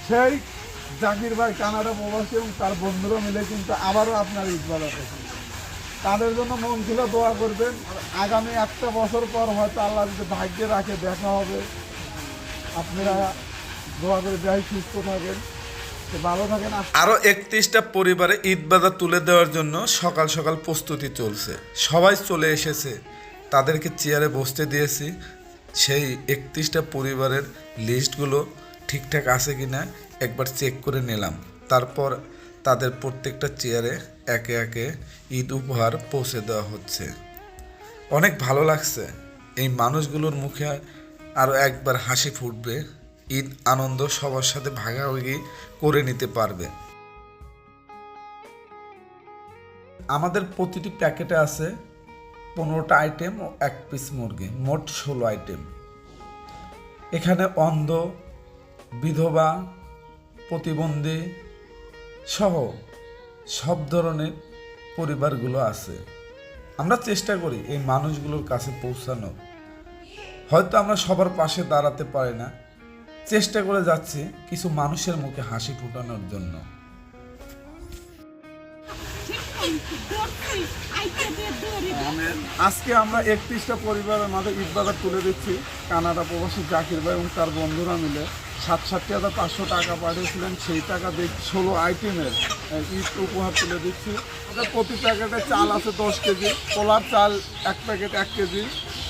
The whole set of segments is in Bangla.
সেই জাকির ভাই কানাডা প্রবাসী এবং তার বন্ধুরা মিলে কিন্তু আবারও আপনার ঈদ বাজাতে তাদের জন্য মন খুলে দোয়া করবেন। আগামী একটা বছর পর হয়তো আল্লাহ যদি ভাগ্যে রাখে দেখা হবে। আপনারা দোয়া করে যাই, সুস্থ থাকেন, ভালো থাকেন। আরও 31টা পরিবারে ঈদ বাজার তুলে দেওয়ার জন্য সকাল সকাল প্রস্তুতি চলছে। সবাই চলে এসেছে, তাদেরকে চেয়ারে বসতে দিয়েছি। সেই 31টা পরিবারের লিস্টগুলো ঠিকঠাক আছে কি না একবার চেক করে নিলাম। তারপর তাদের প্রত্যেকটা চেয়ারে একে একে ঈদ উপহার পৌঁছে দেওয়া হচ্ছে। অনেক ভালো লাগছে। এই মানুষগুলোর মুখে আরও একবার হাসি ফুটবে। ঈদ আনন্দ সবার সাথে ভাগাভাগি করে নিতে পারবে। আমাদের প্রতিটি প্যাকেটে আছে 15টা আইটেম ও 1 পিস মুরগি, মোট 16 আইটেম। এখানে অন্ধ, বিধবা, প্রতিবন্ধী সহ সব ধরনের পরিবারগুলো আছে। আমরা চেষ্টা করি এই মানুষগুলোর কাছে পৌঁছানো। হয়তো আমরা সবার পাশে দাঁড়াতে পারি না, চেষ্টা করে যাচ্ছি কিছু মানুষের মুখে হাসি ফোটানোর জন্য। আজকে আমরা 31টা পরিবারের মাঝে ঈদ বাজার তুলে দিচ্ছি। কানাডা প্রবাসী জাকির ভাই এবং তার বন্ধুরা মিলে 67,500 টাকা পাঠিয়েছিলেন। সেই টাকা দিয়ে 16 আইটেমের ঈদ উপহার তুলে দিচ্ছি। ওদের প্রতি প্যাকেটে চাল আছে 10 কেজি, পোলার চাল 1 প্যাকেট 1 কেজি,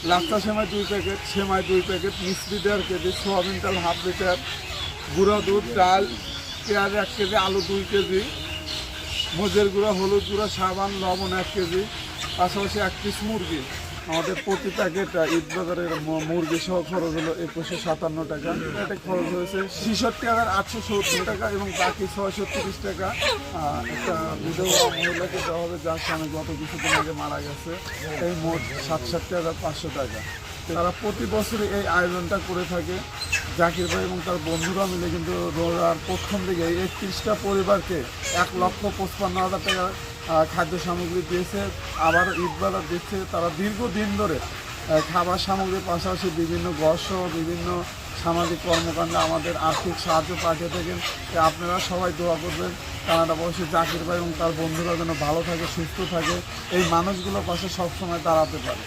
লাচ্চা সেমাই 2 প্যাকেট, সেমাই 2 প্যাকেট, মিষ্টি 1.5 কেজি, সোয়াবিন চাল 1/2 লিটার, গুঁড়ো দুধ, ডাল, পেঁয়াজ 1 কেজি, আলু 2 কেজি, মরিচের গুঁড়া, হলুদ গুঁড়া, সাবান, লবণ 1 কেজি, পাশাপাশি 1 পিস মুরগি। আমাদের প্রতি প্যাকেট ঈদ বাজারের মুরগি সহ খরচ হলো 2157 টাকা। এটা খরচ হয়েছে 66,870 টাকা এবং বাকি 630 টাকা একটা বিধবা মহিলাকে দেওয়া হবে, যার স্বামী গত কিছুদিন আগে মারা গেছে। এই মোট 67,500 টাকা। তারা প্রতি বছরই এই আয়োজনটা করে থাকে। জাকির ভাই এবং তার বন্ধুরা মিলে কিন্তু রোজার প্রথম দিকে 31টা পরিবারকে 1,55,000 টাকা খাদ্য সামগ্রী দিয়েছে। আবার ঈদ বাজার দিচ্ছে। তারা দীর্ঘদিন ধরে খাবার সামগ্রীর পাশাপাশি বিভিন্ন গসহ বিভিন্ন সামাজিক কর্মকাণ্ডে আমাদের আর্থিক সাহায্য পাঠিয়ে থাকেন। আপনারা সবাই দোয়া করবেন কানাডা প্রবাসী জাকির ভাই এবং তার বন্ধুরা যেন ভালো থাকে, সুস্থ থাকে, এই মানুষগুলোর পাশে সবসময় দাঁড়াতে পারে।